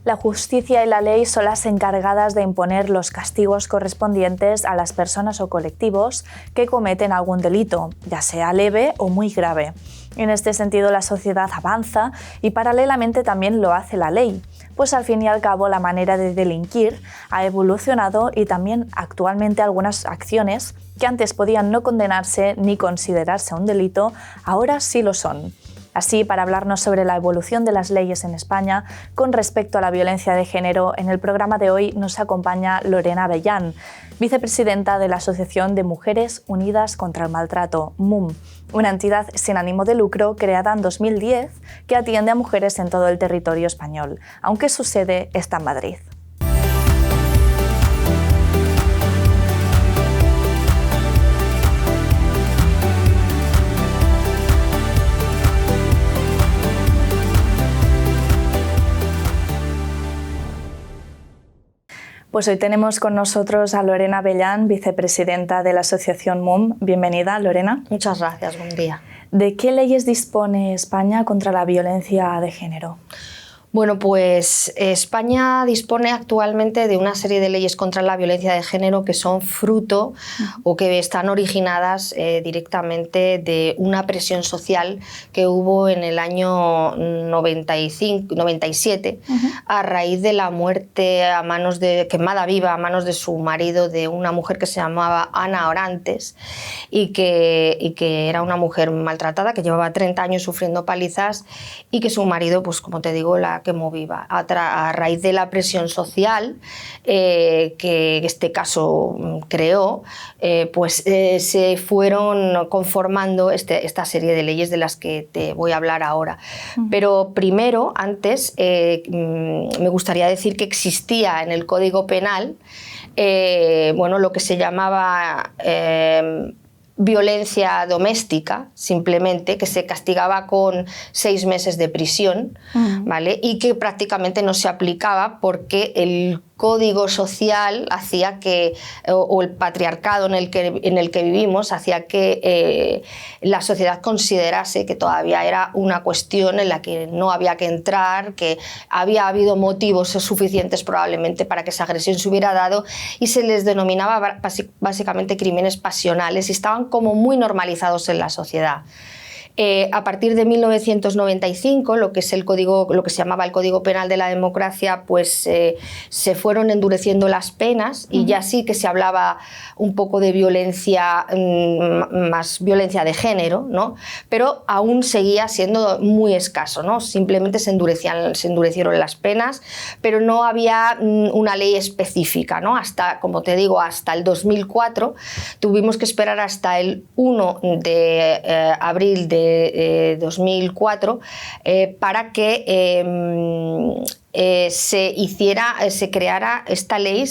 La justicia y la ley son las encargadas de imponer los castigos correspondientes a las personas o colectivos que cometen algún delito, ya sea leve o muy grave. En este sentido, la sociedad avanza y paralelamente también lo hace la ley, pues al fin y al cabo la manera de delinquir ha evolucionado y también actualmente algunas acciones que antes podían no condenarse ni considerarse un delito, ahora sí lo son. Así, para hablarnos sobre la evolución de las leyes en España con respecto a la violencia de género, en el programa de hoy nos acompaña Lorena Abellán, vicepresidenta de la Asociación de Mujeres Unidas contra el Maltrato, MUM, una entidad sin ánimo de lucro creada en 2010 que atiende a mujeres en todo el territorio español, aunque su sede está en Madrid. Pues hoy tenemos con nosotros a Lorena Abellán, vicepresidenta de la Asociación MUM. Bienvenida, Lorena. Muchas gracias, buen día. ¿De qué leyes dispone España contra la violencia de género? Bueno, pues España dispone actualmente de una serie de leyes contra la violencia de género que son fruto o que están originadas directamente de una presión social que hubo en el año 97 a raíz de la muerte quemada viva a manos de su marido, de una mujer que se llamaba Ana Orantes y que era una mujer maltratada, que llevaba 30 años sufriendo palizas y que su marido, pues como te digo, la quemó viva. A raíz de la presión social que este caso creó, se fueron conformando esta serie de leyes de las que te voy a hablar ahora. Pero primero, antes, me gustaría decir que existía en el Código Penal lo que se llamaba violencia doméstica, simplemente, que se castigaba con 6 meses de prisión, ¿vale? Y que prácticamente no se aplicaba porque el código social hacía que, o el patriarcado en el que vivimos, hacía que la sociedad considerase que todavía era una cuestión en la que no había que entrar, que había habido motivos suficientes probablemente para que esa agresión se hubiera dado, y se les denominaba básicamente crímenes pasionales y estaban como muy normalizados en la sociedad. A partir de 1995, lo que se llamaba el Código Penal de la Democracia, pues se fueron endureciendo las penas y ya sí que se hablaba un poco de violencia, más violencia de género, ¿no? Pero aún seguía siendo muy escaso, ¿no? Simplemente se endurecieron las penas, pero no había una ley específica, ¿no? Hasta, como te digo, hasta el 2004, tuvimos que esperar hasta el 1 de abril de 2004 para que se creara esta ley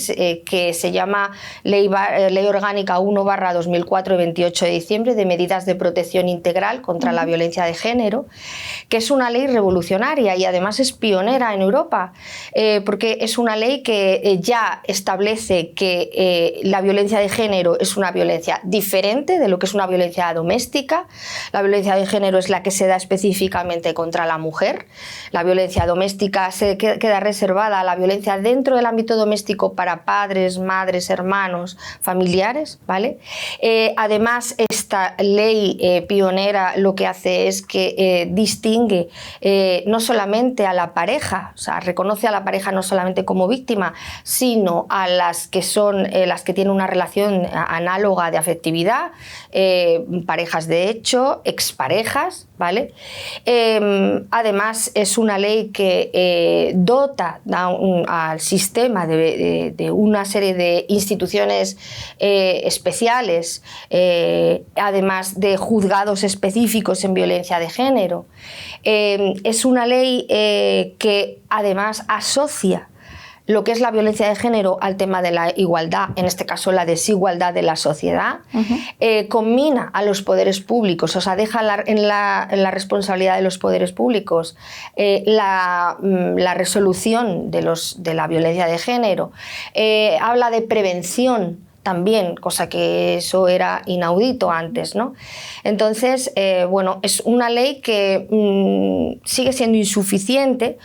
que se llama Ley Orgánica 1/2004 de 28 de diciembre de medidas de protección integral contra la violencia de género, que es una ley revolucionaria y además es pionera en Europa, porque es una ley que ya establece que la violencia de género es una violencia diferente de lo que es una violencia doméstica. La violencia de género es la que se da específicamente contra la mujer. La violencia doméstica queda reservada a la violencia dentro del ámbito doméstico para padres, madres, hermanos, familiares, ¿vale? Además, esta ley pionera lo que hace es que distingue no solamente a la pareja, o sea, reconoce a la pareja no solamente como víctima, sino a las que son las que tienen una relación análoga de afectividad, parejas de hecho, exparejas, ¿vale? Además, es una ley que dota al sistema de una serie de instituciones especiales, además de juzgados específicos en violencia de género. Es una ley que además asocia lo que es la violencia de género al tema de la igualdad, en este caso la desigualdad de la sociedad, combina a los poderes públicos, o sea, deja en la responsabilidad de los poderes públicos la resolución de la violencia de género, habla de prevención también, cosa que eso era inaudito antes, ¿no? Entonces, bueno, es una ley que sigue siendo insuficiente,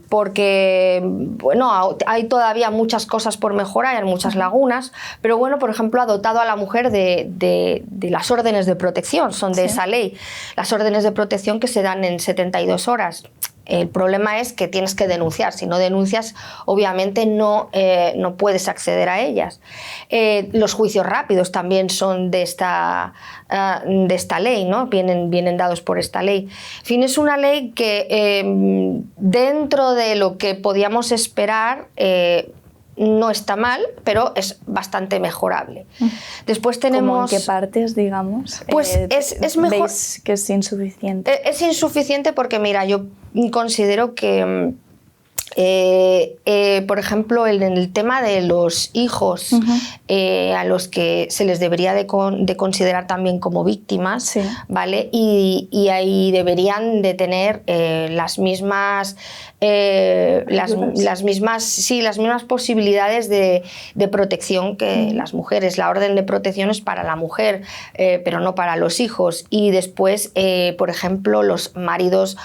porque bueno, hay todavía muchas cosas por mejorar, hay muchas lagunas, pero bueno, por ejemplo, ha dotado a la mujer de las órdenes de protección, son de esa ley, las órdenes de protección que se dan en 72 horas. El problema es que tienes que denunciar. Si no denuncias, obviamente no puedes acceder a ellas. Los juicios rápidos también son de esta ley, ¿no? Vienen dados por esta ley. En fin, es una ley que dentro de lo que podíamos esperar no está mal, pero es bastante mejorable. Después tenemos... ¿Cómo en qué partes, digamos? Pues es mejor... ¿Veis que es insuficiente? Es insuficiente porque, mira, yo considero que, por ejemplo, en el tema de los hijos, a los que se les debería de considerar también como víctimas, ¿vale? Y ahí deberían de tener las mismas posibilidades de protección que las mujeres. La orden de protección es para la mujer, pero no para los hijos. Y después, por ejemplo, los maridos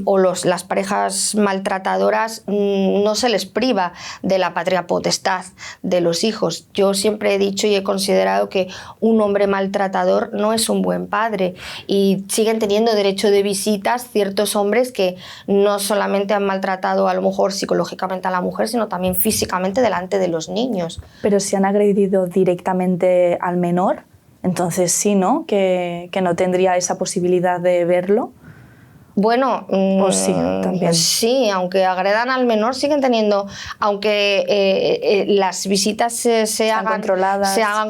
o las parejas maltratadoras no se les priva de la patria potestad de los hijos. Yo siempre he dicho y he considerado que un hombre maltratador no es un buen padre, y siguen teniendo derecho de visitas ciertos hombres que no solamente han maltratado a lo mejor psicológicamente a la mujer, sino también físicamente delante de los niños. Pero si han agredido directamente al menor, entonces sí, ¿no? Que no tendría esa posibilidad de verlo. Bueno, o sí, también. Sí, aunque agredan al menor, siguen teniendo, aunque las visitas se hagan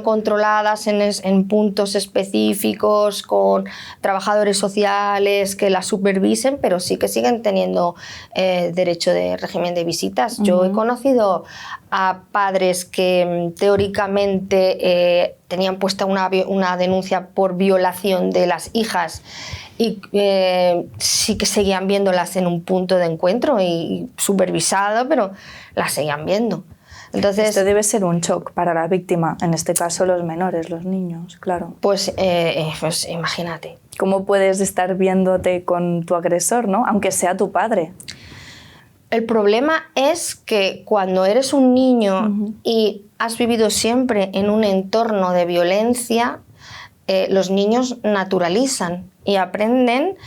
controladas en puntos específicos, con trabajadores sociales que las supervisen, pero sí que siguen teniendo derecho de régimen de visitas. Yo he conocido a padres que teóricamente tenían puesta una denuncia por violación de las hijas, y sí que seguían viéndolas en un punto de encuentro y supervisado, pero las seguían viendo. Entonces, esto debe ser un shock para la víctima, en este caso los menores, los niños, claro. Pues imagínate. ¿Cómo puedes estar viéndote con tu agresor, ¿no? Aunque sea tu padre? El problema es que cuando eres un niño y has vivido siempre en un entorno de violencia, los niños naturalizan y aprenden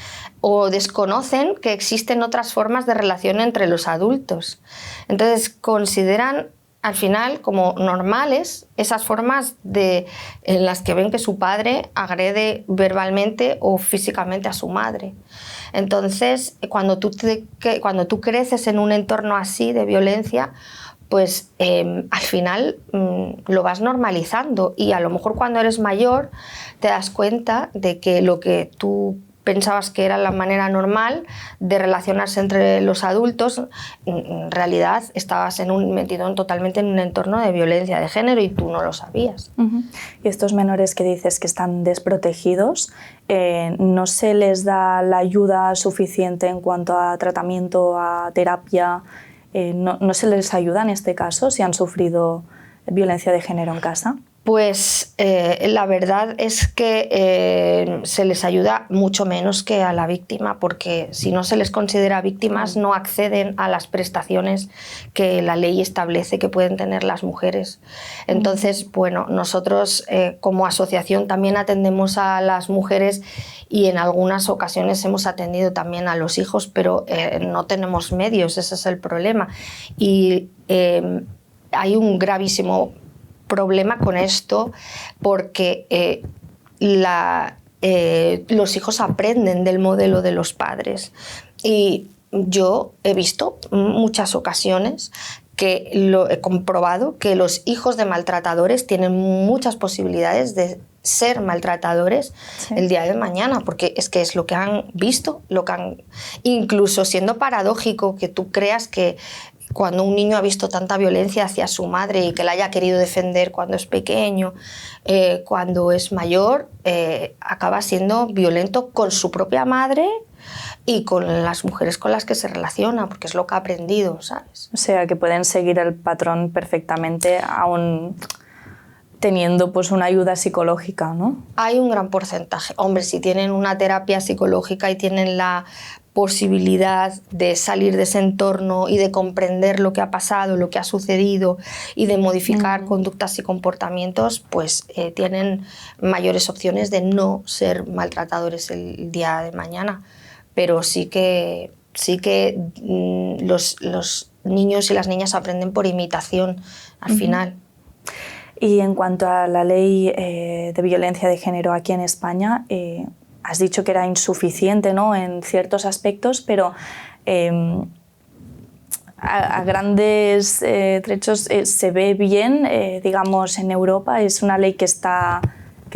o desconocen que existen otras formas de relación entre los adultos. Entonces consideran al final como normales esas formas en las que ven que su padre agrede verbalmente o físicamente a su madre. Entonces, cuando tú creces en un entorno así de violencia, pues al final lo vas normalizando, y a lo mejor cuando eres mayor te das cuenta de que lo que tú pensabas que era la manera normal de relacionarse entre los adultos, en realidad estabas metido totalmente en un entorno de violencia de género y tú no lo sabías. Y estos menores que dices que están desprotegidos, ¿no se les da la ayuda suficiente en cuanto a tratamiento, a terapia? ¿No se les ayuda en este caso si han sufrido violencia de género en casa? Pues la verdad es que se les ayuda mucho menos que a la víctima, porque si no se les considera víctimas no acceden a las prestaciones que la ley establece que pueden tener las mujeres. Entonces, bueno, nosotros como asociación también atendemos a las mujeres, y en algunas ocasiones hemos atendido también a los hijos, pero no tenemos medios, ese es el problema. Y hay un gravísimo problema con esto, porque los hijos aprenden del modelo de los padres, y yo he visto muchas ocasiones que lo he comprobado, que los hijos de maltratadores tienen muchas posibilidades de ser maltratadores el día de mañana, porque es que es lo que han visto, incluso siendo paradójico que tú creas que cuando un niño ha visto tanta violencia hacia su madre y que la haya querido defender cuando es pequeño, cuando es mayor, acaba siendo violento con su propia madre y con las mujeres con las que se relaciona, porque es lo que ha aprendido, ¿sabes? O sea, que pueden seguir el patrón perfectamente aún teniendo pues una ayuda psicológica, ¿no? Hay un gran porcentaje. Hombre, si tienen una terapia psicológica y tienen la posibilidad de salir de ese entorno y de comprender lo que ha pasado, lo que ha sucedido y de modificar conductas y comportamientos, pues tienen mayores opciones de no ser maltratadores el día de mañana. Pero sí que los niños y las niñas aprenden por imitación al final. Y en cuanto a la ley de violencia de género aquí en España, has dicho que era insuficiente, ¿no?, en ciertos aspectos, pero a grandes trechos se ve bien, digamos, en Europa. Es una ley que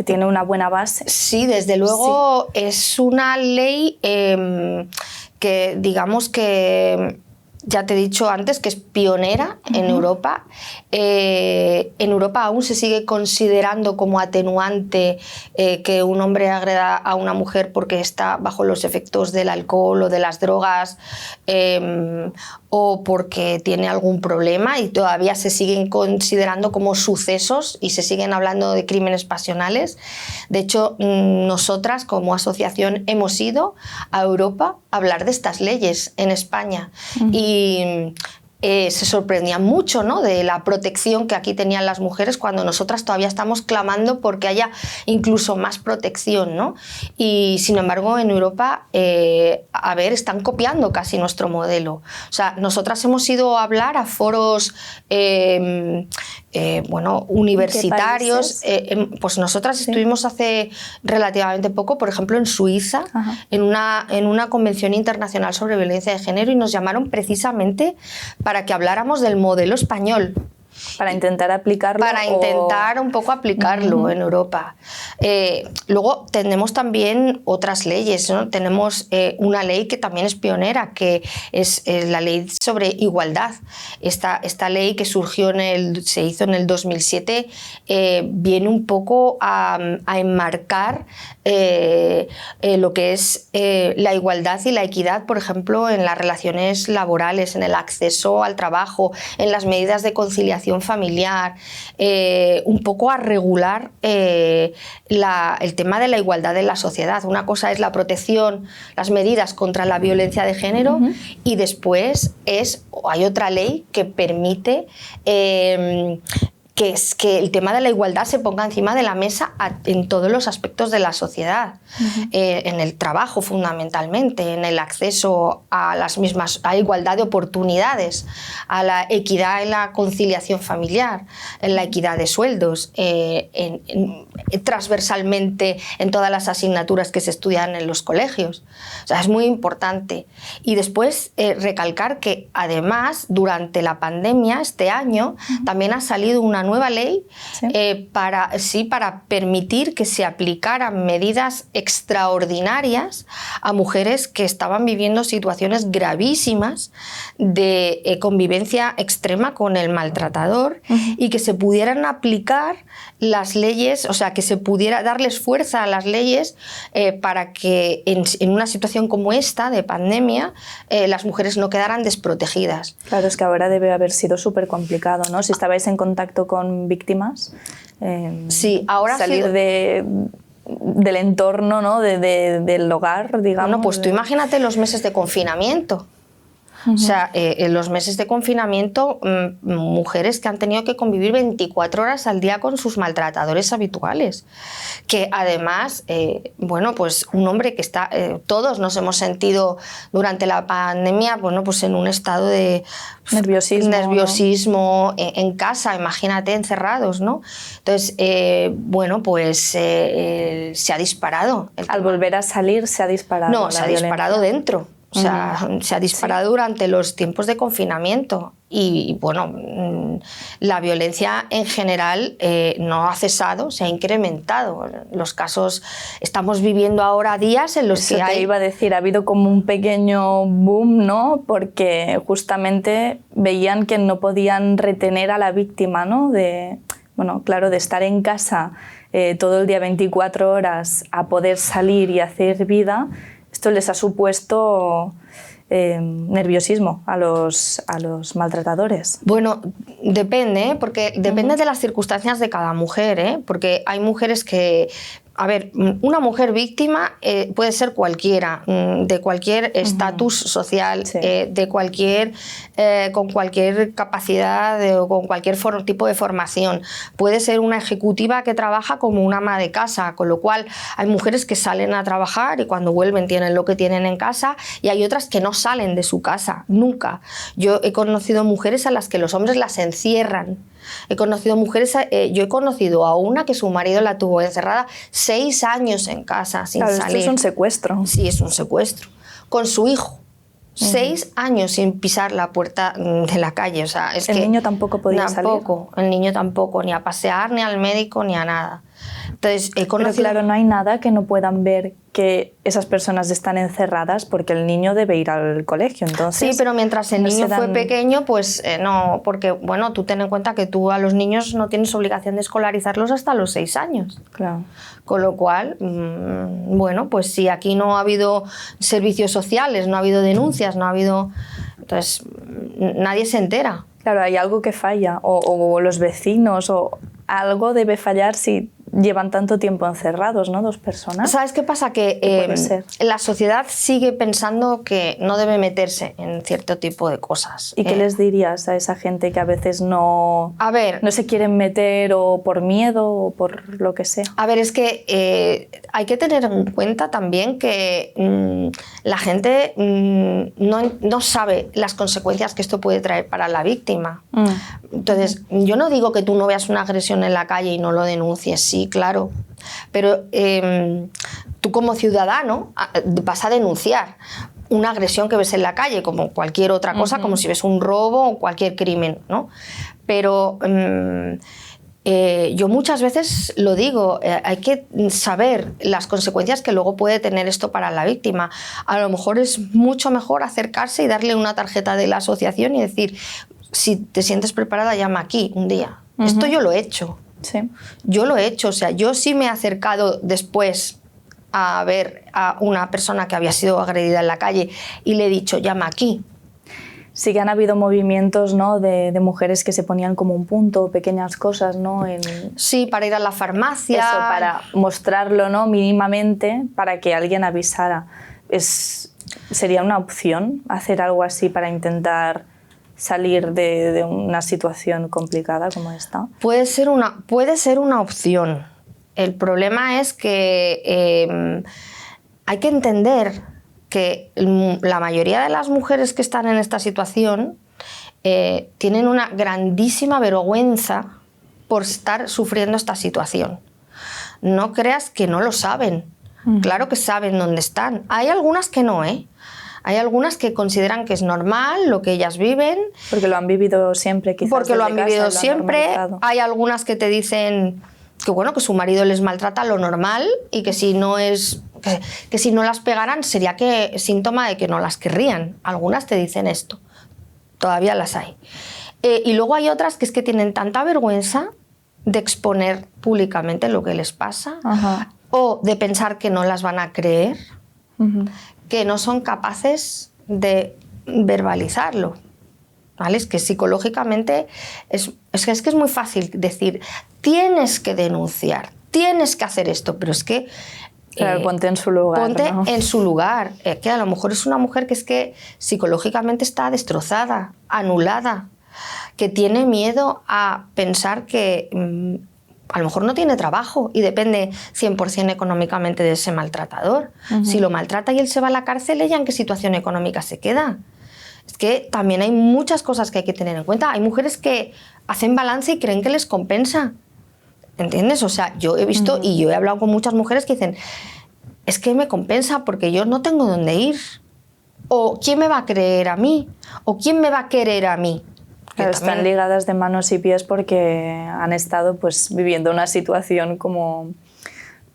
tiene una buena base. Sí, desde luego es una ley que, digamos que, ya te he dicho antes, que es pionera en Europa. En Europa aún se sigue considerando como atenuante que un hombre agreda a una mujer porque está bajo los efectos del alcohol o de las drogas o porque tiene algún problema, y todavía se siguen considerando como sucesos y se siguen hablando de crímenes pasionales. De hecho, nosotras como asociación hemos ido a Europa a hablar de estas leyes en España y se sorprendían mucho, ¿no?, de la protección que aquí tenían las mujeres cuando nosotras todavía estamos clamando porque haya incluso más protección, ¿no? Y sin embargo en Europa, están copiando casi nuestro modelo. O sea, nosotras hemos ido a hablar a foros universitarios. Pues nosotras estuvimos hace relativamente poco, por ejemplo, en Suiza, en una convención internacional sobre violencia de género, y nos llamaron precisamente para que habláramos del modelo español. Para intentar aplicarlo. Para intentar un poco aplicarlo en Europa. Luego tenemos también otras leyes, ¿no? Tenemos una ley que también es pionera, que es la ley sobre igualdad. Esta ley que se hizo en el 2007 viene un poco a enmarcar lo que es la igualdad y la equidad, por ejemplo, en las relaciones laborales, en el acceso al trabajo, en las medidas de conciliación familiar, un poco a regular el tema de la igualdad en la sociedad. Una cosa es la protección, las medidas contra la violencia de género, y después hay otra ley que permite que el tema de la igualdad se ponga encima de la mesa en todos los aspectos de la sociedad, en el trabajo fundamentalmente, en el acceso a igualdad de oportunidades, a la equidad en la conciliación familiar, en la equidad de sueldos, transversalmente en todas las asignaturas que se estudian en los colegios. O sea, es muy importante. Y después recalcar que además durante la pandemia este año también ha salido una nueva ley para permitir que se aplicaran medidas extraordinarias a mujeres que estaban viviendo situaciones gravísimas de convivencia extrema con el maltratador, y que se pudieran aplicar las leyes, o sea, que se pudiera darles fuerza a las leyes para que en una situación como esta de pandemia las mujeres no quedaran desprotegidas. Claro, es que ahora debe haber sido súper complicado, ¿no? Si estabais en contacto con víctimas, sí, ahora salir del entorno, ¿no?, del hogar, digamos. Bueno, pues tú imagínate los meses de confinamiento. O sea, en los meses de confinamiento, mujeres que han tenido que convivir 24 horas al día con sus maltratadores habituales. Que además, pues un hombre que está... todos nos hemos sentido durante la pandemia, pues en un estado de nerviosismo, ¿no?, en casa, imagínate, encerrados, ¿no? Entonces, se ha disparado. Al volver a salir se ha disparado. No, se ha disparado dentro. O sea, se ha disparado durante los tiempos de confinamiento, y la violencia en general no ha cesado, se ha incrementado. Los casos, estamos viviendo ahora días en los que te iba a decir, ha habido como un pequeño boom, ¿no?, porque justamente veían que no podían retener a la víctima, ¿no?, de estar en casa todo el día 24 horas a poder salir y hacer vida. esto les ha supuesto nerviosismo a los maltratadores. Bueno, depende, porque depende de las circunstancias de cada mujer, porque hay mujeres que... A ver, una mujer víctima puede ser cualquiera, de cualquier estatus social, Sí. de cualquier, con cualquier capacidad o con cualquier tipo de formación. Puede ser una ejecutiva que trabaja como una ama de casa, con lo cual hay mujeres que salen a trabajar y cuando vuelven tienen lo que tienen en casa, y hay otras que no salen de su casa, nunca. Yo he conocido mujeres a las que los hombres las encierran. He conocido mujeres, yo he conocido a una que su marido la tuvo encerrada 6 años en casa sin Claro, salir. esto es un secuestro. Sí, es un secuestro. Con su hijo. 6 años sin pisar la puerta de la calle. O sea, es El que niño tampoco podía salir. Tampoco, el niño tampoco, ni a pasear, ni al médico, ni a nada. Entonces, he Pero conocido... claro, no hay nada que no puedan ver que esas personas están encerradas porque el niño debe ir al colegio, entonces... Sí, pero mientras el no niño se dan- fue pequeño, pues no, porque, bueno, tú ten en cuenta que tú a los niños no tienes obligación de escolarizarlos hasta los 6 años. Claro. Con lo cual, bueno, pues si aquí no ha habido servicios sociales, no ha habido denuncias, no ha habido... Entonces, nadie se entera. Claro, hay algo que falla, o los vecinos, o algo debe fallar si llevan tanto tiempo encerrados, ¿no? 2 personas. ¿Sabes qué pasa? Que puede ser? la sociedad sigue pensando que no debe meterse en cierto tipo de cosas. ¿Y qué les dirías a esa gente que a veces no, A ver, no se quieren meter o por miedo o por lo que sea? A ver, es que hay que tener en cuenta también que la gente no sabe las consecuencias que esto puede traer para la víctima. Entonces, yo no digo que tú no veas una agresión en la calle y no lo denuncies, sí, claro, pero tú como ciudadano vas a denunciar una agresión que ves en la calle, como cualquier otra cosa, como si ves un robo o cualquier crimen, ¿no? Pero... yo muchas veces lo digo, hay que saber las consecuencias que luego puede tener esto para la víctima. A lo mejor es mucho mejor acercarse y darle una tarjeta de la asociación y decir, si te sientes preparada, llama aquí un día. Esto yo lo he hecho. Sí. Yo lo he hecho, o sea, yo sí me he acercado después a ver a una persona que había sido agredida en la calle y le he dicho, llama aquí. Sí que han habido movimientos, ¿no? de mujeres que se ponían como un punto, pequeñas cosas, ¿no? Sí, para ir a la farmacia. Eso, para mostrarlo, ¿no? Mínimamente, para que alguien avisara. ¿Sería una opción hacer algo así para intentar salir de una situación complicada como esta? Puede ser una opción. El problema es que hay que entender que la mayoría de las mujeres que están en esta situación tienen una grandísima vergüenza por estar sufriendo esta situación. No creas que no lo saben. Claro que saben dónde están. Hay algunas que no, ¿eh? Hay algunas que consideran que es normal lo que ellas viven. Porque lo han vivido siempre, quizás. Porque lo han desde vivido casa y siempre. han normalizado. Hay algunas que te dicen que, bueno, que su marido les maltrata lo normal y que si no que si no las pegaran sería síntoma de que no las querrían. Algunas te dicen esto. Todavía las hay. Y luego hay otras que es que tienen tanta vergüenza de exponer públicamente lo que les pasa. Ajá. O de pensar que no las van a creer, que no son capaces de verbalizarlo. ¿Vale? Es que psicológicamente es que es muy fácil decir, tienes que denunciar, tienes que hacer esto, pero es que... Claro, ponte en su lugar. Ponte ¿no? en su lugar. Que a lo mejor es una mujer que es que psicológicamente está destrozada, anulada, que tiene miedo a pensar que a lo mejor no tiene trabajo y depende 100% económicamente de ese maltratador. Si lo maltrata y él se va a la cárcel, ¿ella en qué situación económica se queda? Es que también hay muchas cosas que hay que tener en cuenta. Hay mujeres que hacen balance y creen que les compensa. ¿Entiendes? O sea, yo he visto y yo he hablado con muchas mujeres que dicen, es que me compensa porque yo no tengo dónde ir. O ¿quién me va a creer a mí? O ¿quién me va a querer a mí? Claro, están ligadas de manos y pies porque han estado pues viviendo una situación como,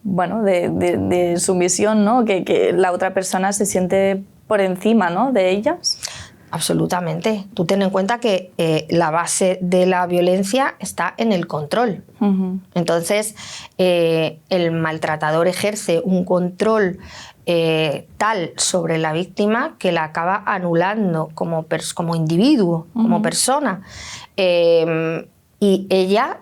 bueno, de sumisión, ¿no? Que la otra persona se siente por encima, ¿no? de ellas. Absolutamente. Tú ten en cuenta que la base de la violencia está en el control. Entonces, el maltratador ejerce un control tal sobre la víctima que la acaba anulando como individuo, como persona. Y ella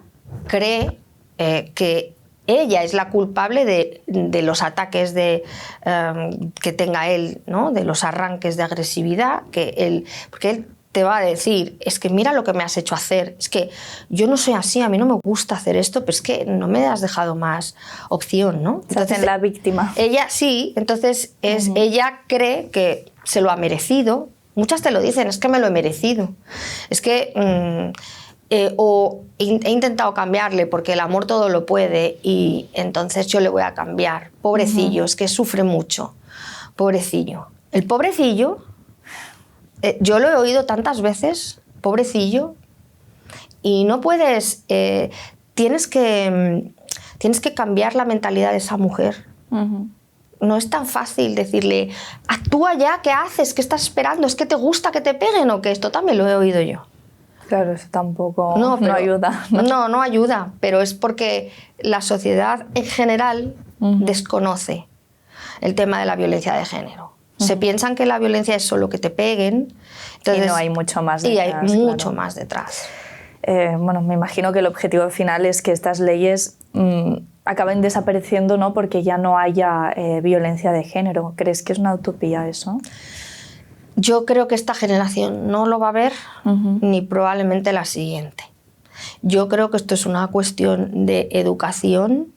cree que ella es la culpable de los ataques que tenga él, ¿no? De los arranques de agresividad, porque él te va a decir, es que mira lo que me has hecho hacer, es que yo no soy así, a mí no me gusta hacer esto, pero es que no me has dejado más opción, ¿no? Entonces la víctima. Ella sí, entonces ella cree que se lo ha merecido. Muchas te lo dicen, es que me lo he merecido. Es que... o he intentado cambiarle porque el amor todo lo puede y entonces yo le voy a cambiar. Pobrecillo, es que sufre mucho. Pobrecillo. El pobrecillo... yo lo he oído tantas veces, pobrecillo, y no puedes, tienes que cambiar la mentalidad de esa mujer. No es tan fácil decirle, actúa ya, ¿qué haces? ¿Qué estás esperando? ¿Es que te gusta que te peguen o qué? Esto también lo he oído yo. Claro, eso tampoco no ayuda. No ayuda, pero es porque la sociedad en general desconoce el tema de la violencia de género. Se piensan que la violencia es solo que te peguen. Entonces, y no hay mucho más detrás. Y hay mucho más detrás. Bueno, me imagino que el objetivo final es que estas leyes acaben desapareciendo, ¿no? Porque ya no haya violencia de género. ¿Crees que es una utopía eso? Yo creo que esta generación no lo va a ver, ni probablemente la siguiente. Yo creo que esto es una cuestión de educación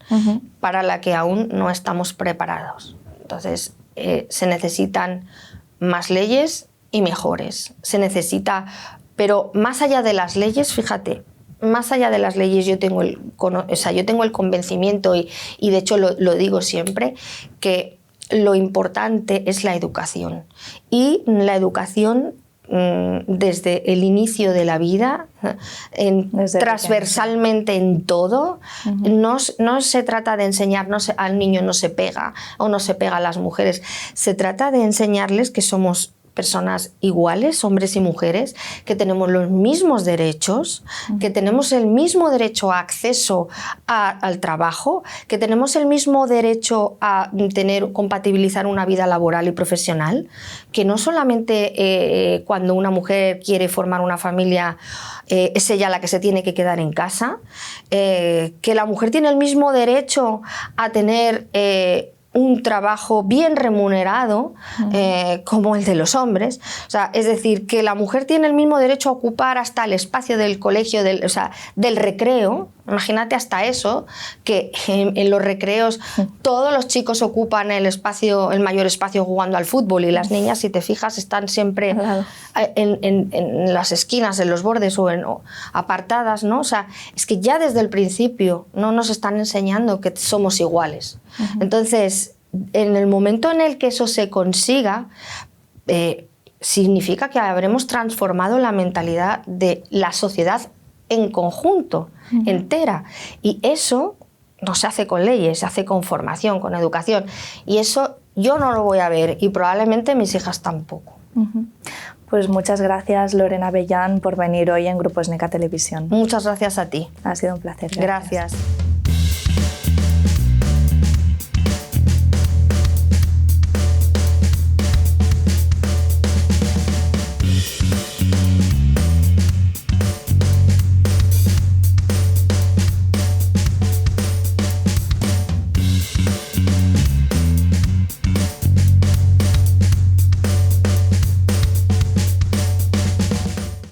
para la que aún no estamos preparados. Entonces, se necesitan más leyes y mejores. Se necesita, pero más allá de las leyes, fíjate, más allá de las leyes yo tengo el convencimiento y de hecho lo digo siempre, que lo importante es la educación. Y la educación desde el inicio de la vida, transversalmente en todo, no se trata de enseñar al niño no se pega o no se pega a las mujeres, se trata de enseñarles que somos personas iguales, hombres y mujeres, que tenemos los mismos derechos, que tenemos el mismo derecho a acceso al trabajo, que tenemos el mismo derecho a compatibilizar una vida laboral y profesional, que no solamente cuando una mujer quiere formar una familia es ella la que se tiene que quedar en casa, que la mujer tiene el mismo derecho a tener un trabajo bien remunerado como el de los hombres. O sea, es decir, que la mujer tiene el mismo derecho a ocupar hasta el espacio del colegio, del recreo. Imagínate hasta eso, que en los recreos todos los chicos ocupan el mayor espacio jugando al fútbol y las niñas, si te fijas, están siempre en las esquinas, en los bordes o apartadas, ¿no? O sea, es que ya desde el principio no nos están enseñando que somos iguales. Entonces, en el momento en el que eso se consiga, significa que habremos transformado la mentalidad de la sociedad en conjunto, entera. Y eso no se hace con leyes, se hace con formación, con educación. Y eso yo no lo voy a ver y probablemente mis hijas tampoco. Pues muchas gracias, Lorena Avellán, por venir hoy en Grupo Esneca Televisión. Muchas gracias a ti. Ha sido un placer. Gracias.